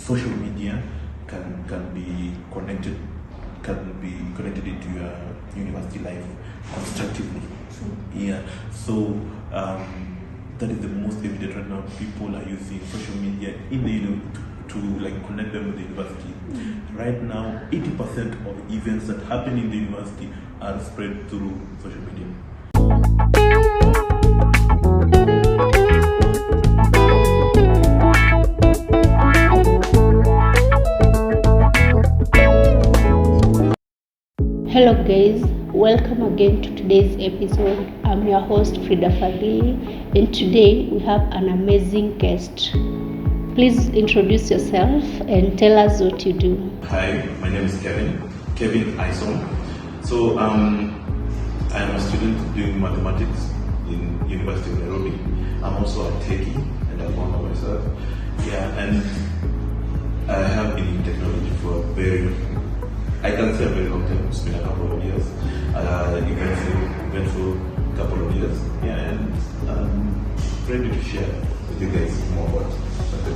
social media can be connected into your university life constructively. Yeah. So that is the most evident right now. People are using social media in the to like connect them with the university. Right now, 80% of events that happen in the university are spread through social media. Hello guys, welcome again to today's episode. I'm your host Frida Fadili, and today we have an amazing guest. Please introduce yourself and tell us what you do. Hi, my name is Kevin Ison. So I'm a student doing mathematics in University of Nairobi. I'm also a techie and a founder myself. Yeah, and I have been in technology for a very long time. It's been a couple of years, eventful couple of years. Yeah, and I'm ready to share with you guys more about the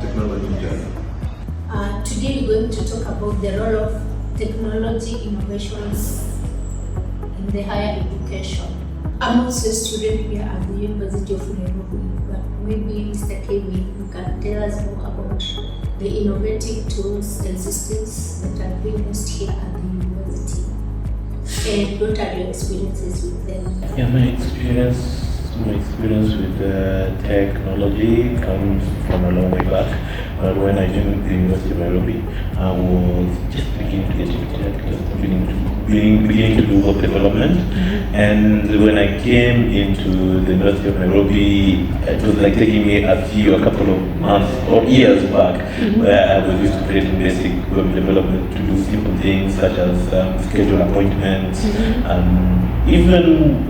technology journey. Today we're going to talk about the role of technology innovations in the higher education. I'm also a student here at the University of Nairobi, but maybe Mr. Kevin, you can tell us more about the innovative tools and systems that are being used here at the university, and what are your experiences with them? Yeah, my experience with technology comes from a long way back. But when I joined the University of Nairobi, I was just beginning to get into tech, beginning to do web development. And when I came into the University of Nairobi, it was like taking me a couple of months or years back, where I was used to creating basic web development to do simple things such as schedule appointments, even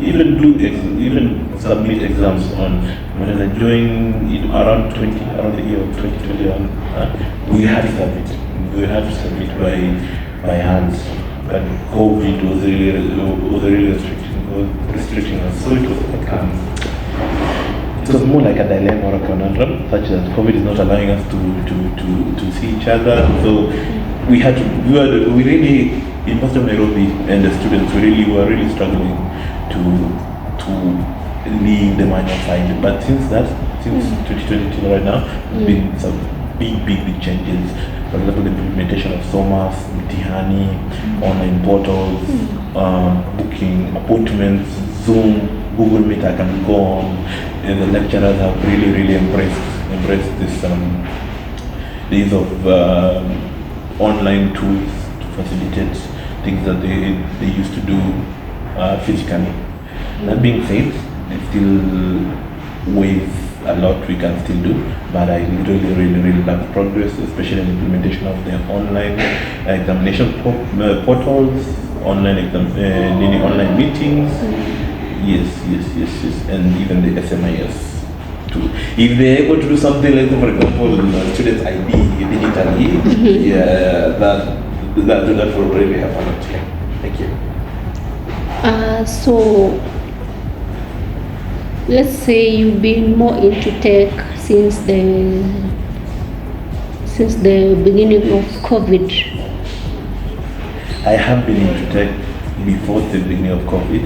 submit exams on. When I joined around the year of 2021, we had to submit by hands, but COVID was really restricting us. So it was more like a dilemma or a conundrum, such that COVID is not allowing us to see each other. So we really, in University of Nairobi and the students, we were really struggling to leave the manual side. But since 2022 right now, there's been some big changes. For example, the implementation of SOMAS, Mtihani, online portals, booking appointments, Zoom, Google Meet, I can go on. And the lecturers have really embraced this days of online tools to facilitate things that they used to do physically. That being said, there's still ways a lot we can still do, but I really love progress, especially in the implementation of the online examination portals, online meetings. Yes, and even the SMIS too. If they're able to do something like, for example, students ID digitally, that will really help a lot. Thank you. So let's say you've been more into tech since the beginning of COVID. I have been into tech before the beginning of COVID.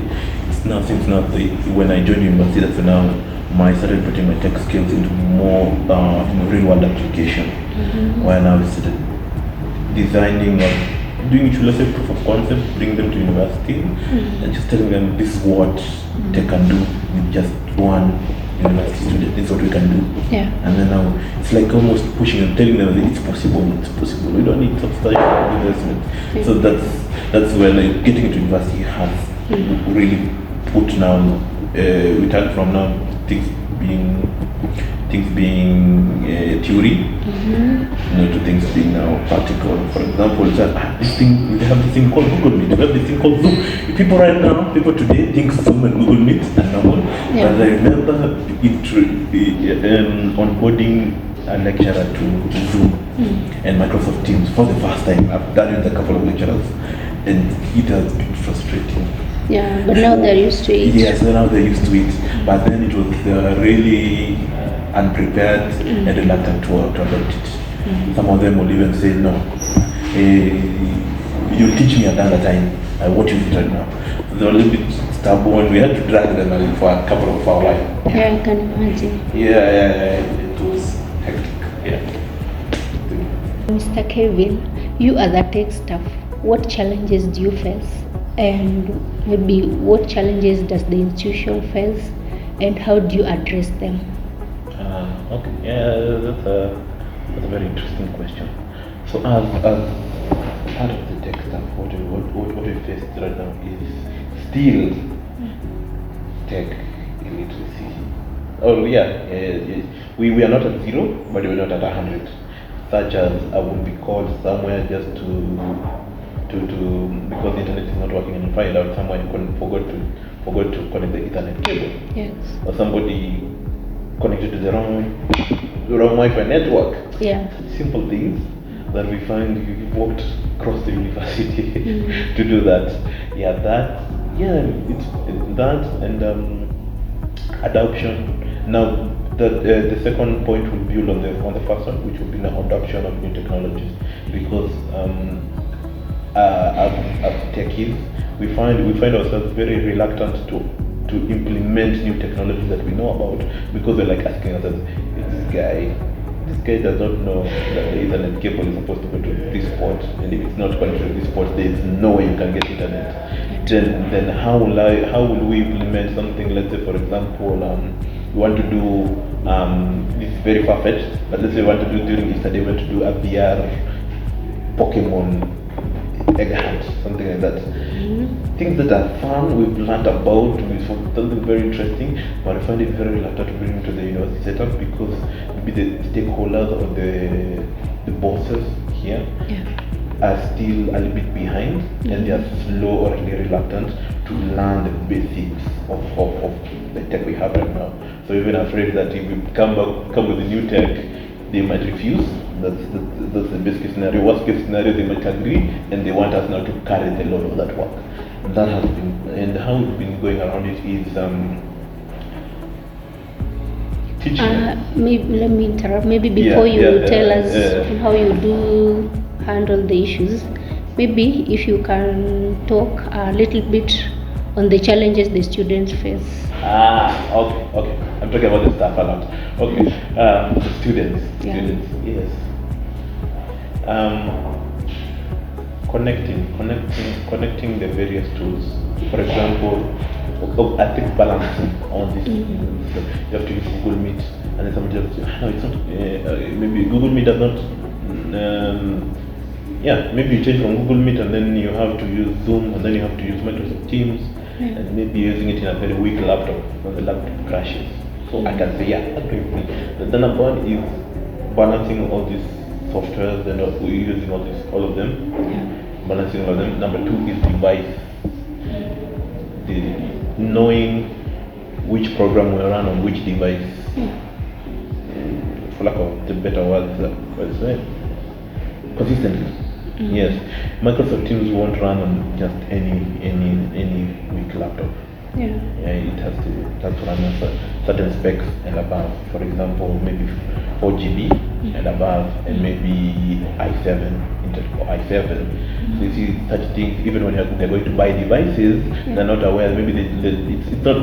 When I joined university, that's when I started putting my tech skills into more real world application. When I started designing or doing proof of concept, bring them to university, and just telling them this is what they can do with just one university student. This is what we can do. Yeah. And then now it's like almost pushing and telling them that it's possible. We don't need substantial investment. Yeah. So that's when getting into university has really put now. We turn from now things being theory, to things being now practical. For example, we have this thing called Google Meet. We have this thing called Zoom. People today think Zoom and Google Meet are normal. Yeah. But I remember onboarding a lecturer to Zoom and Microsoft Teams for the first time. I've done it with a couple of lecturers, and it has been frustrating. Yeah, but now they're used to it. Yes, now they're used to it. But then it was really unprepared and reluctant to adopt it. Some of them will even say, no, you'll teach me another time. I won't use it right now. So they were a little bit stubborn. We had to drag them for a couple of hours. Yeah, I can imagine. Yeah, it was hectic. Yeah. Mr. Kevin, you as a tech staff, what challenges do you face? And maybe what challenges does the institution face? And how do you address them? Okay, yeah, that's a very interesting question. So as part of the tech staff, what we face right now is still tech illiteracy. Oh yeah, we are not at 0, but we're not at 100. Such as I won't be called somewhere just to because the internet is not working and you find out someone forgot to connect the Ethernet cable. Yes. Or somebody connected to the wrong Wi-Fi network. Yeah. Simple things that we find you walked across the university to do that. Yeah, it's that and adoption. Now, the second point will build on the first one, which will be the adoption of new technologies, because as techies, we find ourselves very reluctant to implement new technologies that we know about, because we're like asking ourselves, this guy does not know that the Ethernet cable is supposed to go to this port, and if it's not connected to this port, there is no way you can get internet. Then how will we implement something? Let's say, for example, we want to do this is very far-fetched, but let's say we want to do during Easter, we want to do a VR Pokemon egg hunt, something like that. Things that are fun, we've learned about, we found something very interesting, but I find it very reluctant to bring into the university setup because maybe the stakeholders or the bosses here are still a little bit behind, and they are slow or really reluctant to learn the basics of the tech we have right now. So even afraid that if we come with a new tech, they might refuse. That's the best case scenario. Worst case scenario, they might agree, and they want us now to carry the load of that work. That has been, and how it's been going around it is teaching. Maybe let me interrupt. Maybe before you tell us how you do handle the issues, maybe if you can talk a little bit on the challenges the students face. Okay. I'm talking about the staff a lot. Okay, the students, yes. Connecting the various tools. For example, I think balancing on this. You have to use Google Meet, and then somebody else, no, it's not. Maybe Google Meet does not. Maybe you change from Google Meet, and then you have to use Zoom, and then you have to use Microsoft Teams, and maybe using it in a very weak laptop, when the laptop crashes. So I can say, agree with me. The number one is balancing all these softwares and we're using all of them. Balancing all of them. Number two is device. Knowing which program will run on which device. For lack of the better words, consistently. Yes, Microsoft Teams won't run on just any weak laptop. It has to run on certain specs and above. For example, maybe 4 GB and above, and maybe i7, Intel Core i7. So you see such things, even when they're going to buy devices, they're not aware. Maybe it's not.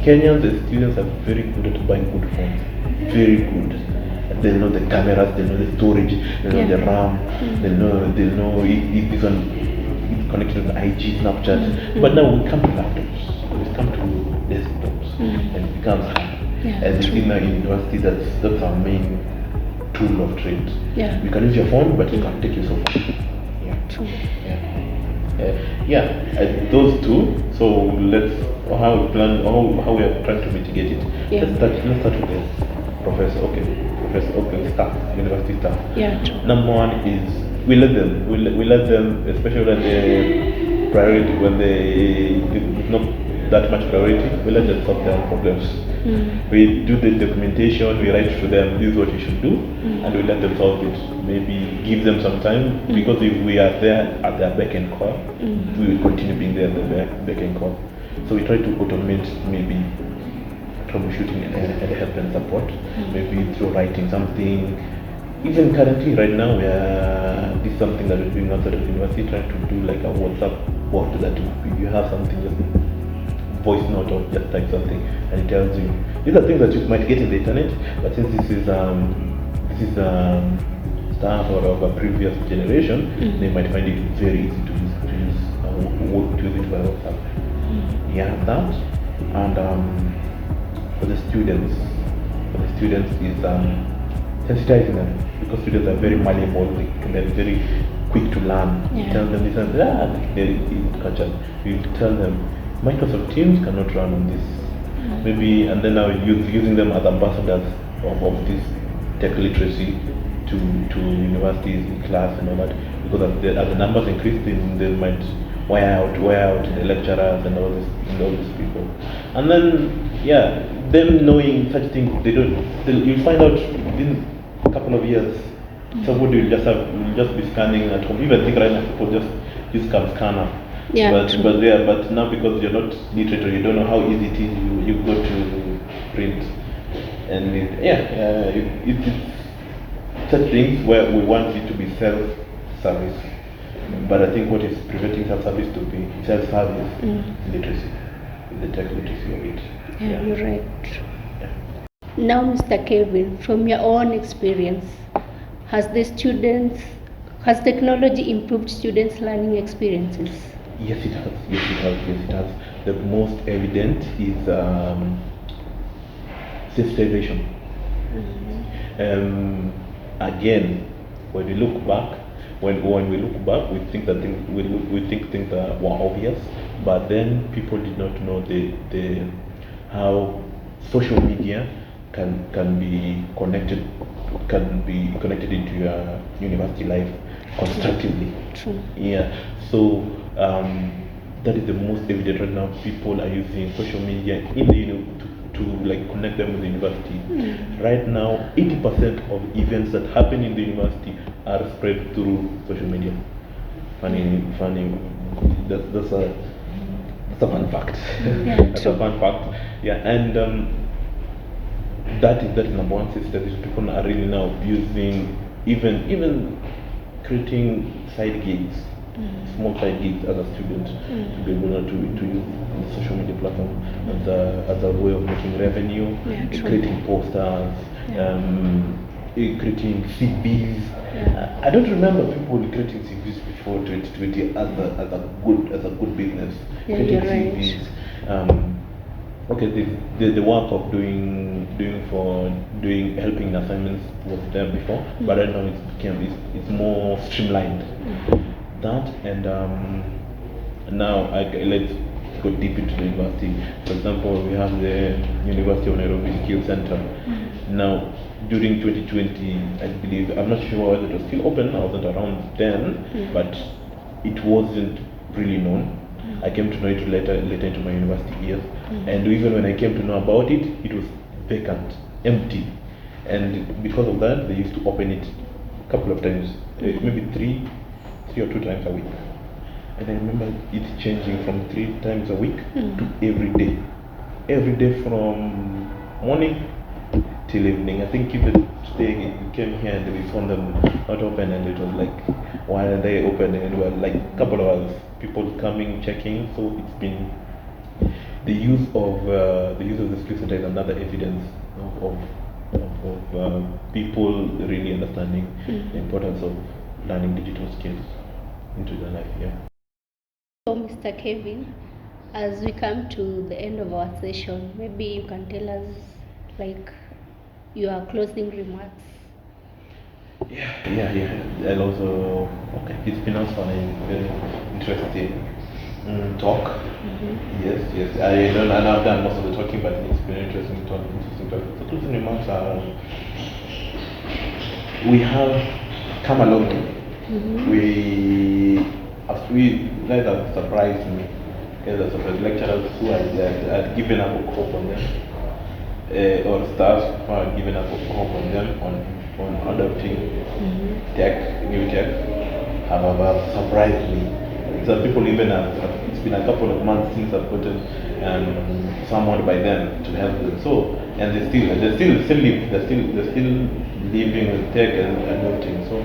Kenyans, the students are very good at buying good phones. Very good. They know the cameras, they know the storage, they know the RAM, they know if this one is connected to IG, Snapchat. But now we come to laptops, we come to desktops, and it becomes hard. As you see now in university, that's our main tool of trade. You can use your phone, but it can take you so far. Those two. So how we are trying to mitigate it. Let's start with this. Professor, staff, university staff. Number one is we let them, especially when they priority, when it's not that much priority, we let them solve their own problems. We do the documentation, we write to them, this is what you should do, and we let them solve it. Maybe give them some time, because if we are there at their beck and call, we will continue being there at their beck and call. So we try to automate maybe troubleshooting and help and support, maybe through writing something, even currently right now this is something that we're doing outside of university, trying to do like a WhatsApp bot that you have something, just voice note or just type something and it tells you. These are things that you might get in the internet, but since this is staff or of a previous generation, they might find it very easy to use it by WhatsApp. Yeah, that. And for the students is sensitizing them, because students are very malleable, they're very quick to learn. Yeah. Tell them this and that, they catch up. You tell them Microsoft Teams cannot run on this. Maybe, and then now using them as ambassadors of this tech literacy to universities in class and all that, because as the numbers increase, they might wear out the lecturers and all these people. And then them knowing such things, you'll find out within a couple of years. Somebody will just be scanning at home. Even think right now people just use cam scanner. Yeah, but now because you're not literate or you don't know how easy it is, you go to print, and it's such things where we want it to be self-service. But I think what is preventing self-service to be self-service is literacy, the tech literacy of it. Yeah, you're right. Yeah. Now, Mr. Kevin, from your own experience, has technology improved students' learning experiences? Yes, it has. The most evident is sensitization. Again, when we look back, we think that things were obvious, but then people did not know how social media can be connected into your university life constructively. True. Yeah. So that is the most evident right now. People are using social media in the to like connect them with the university. Right now, 80% of events that happen in the university are spread through social media. Funny. That's a fun fact. Yeah, that's a fun fact. Yeah, and that is number one system. People are really now using even creating side gigs, small side gigs as a student to be able to use the social media platform as a way of making revenue, creating posters, creating CVs. I don't remember people creating CVs before 2020 as a good business. Yeah, Creating you're right. CVs. Okay, the work of helping assignments was there before, but right now it's more streamlined. That and now let's go deep into the university. For example, we have the University of Nairobi Skills Center. Now, during 2020, I believe, I'm not sure whether it was still open. I wasn't around then, but it wasn't really known. I came to know it later into my university years, and even when I came to know about it, it was vacant, empty, and because of that, they used to open it a couple of times, maybe three or 2 times a week. And I remember it changing from 3 times a week to every day from morning till evening. I think even today we came here and we found them not open, and it was like, why are they open? And we were like a couple of hours, people coming, checking. So it's been the use of the skill center is another evidence of people really understanding the importance of learning digital skills into their life. Yeah. So, Mr. Kevin, as we come to the end of our session, maybe you can tell us like your closing remarks. Yeah. And also, it's been also a very interesting talk. Yes. I've done most of the talking, but it's been interesting talk. The closing remarks are: we have come a long way. We guys have surprised me. Guys surprised lecturers who had given up hope on them, or staff who had given up hope on them on adopting new tech have surprised me. Some people even it's been a couple of months since I've gotten someone by them to help them. So, and they still live. They're still living with tech and adulting. So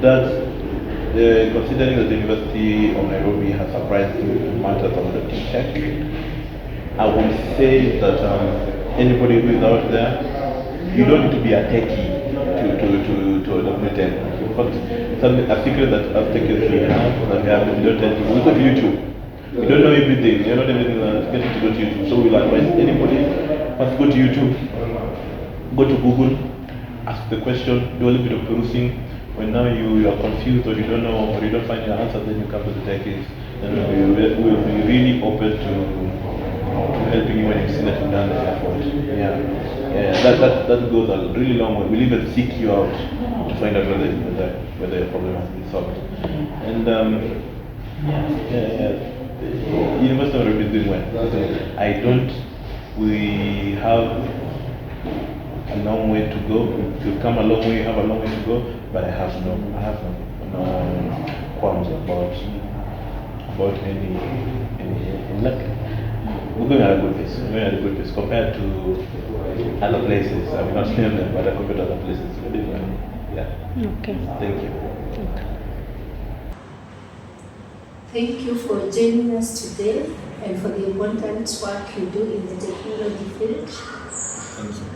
that's considering that the University of Nairobi has surprised matters of adopting tech. I would say that anybody who is out there, you don't need to be a techie to adopt new tech. In fact, a secret that us techies we have, we don't tell you. We go to YouTube. You don't know everything. You're not everything getting to go to YouTube. So we'll advise anybody, first go to YouTube, go to Google, ask the question, do a little bit of perusing. When now you are confused or you don't know or you don't find your answer, then you come to the techies. And we will be really open to helping you when you see that you've done the effort. That goes a really long way. We'll even seek you out to find out whether your problem has been solved. And University of Nairobi is doing well. We have a long way to go. We've come a long way. You have a long way to go. But I have no qualms about any luck. We're going at a good pace. We're going at a good pace compared to other places. I will not name them, but compared to other places, we're doing well. Yeah. Okay. Thank you. Okay. Thank you for joining us today and for the important work you do in the technology field. Thank you.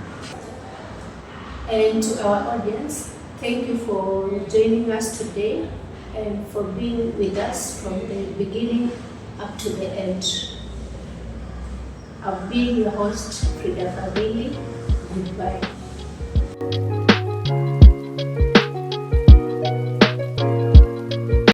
And to our audience, thank you for joining us today and for being with us from the beginning up to the end. I've been your host, Frida Fadili. Goodbye.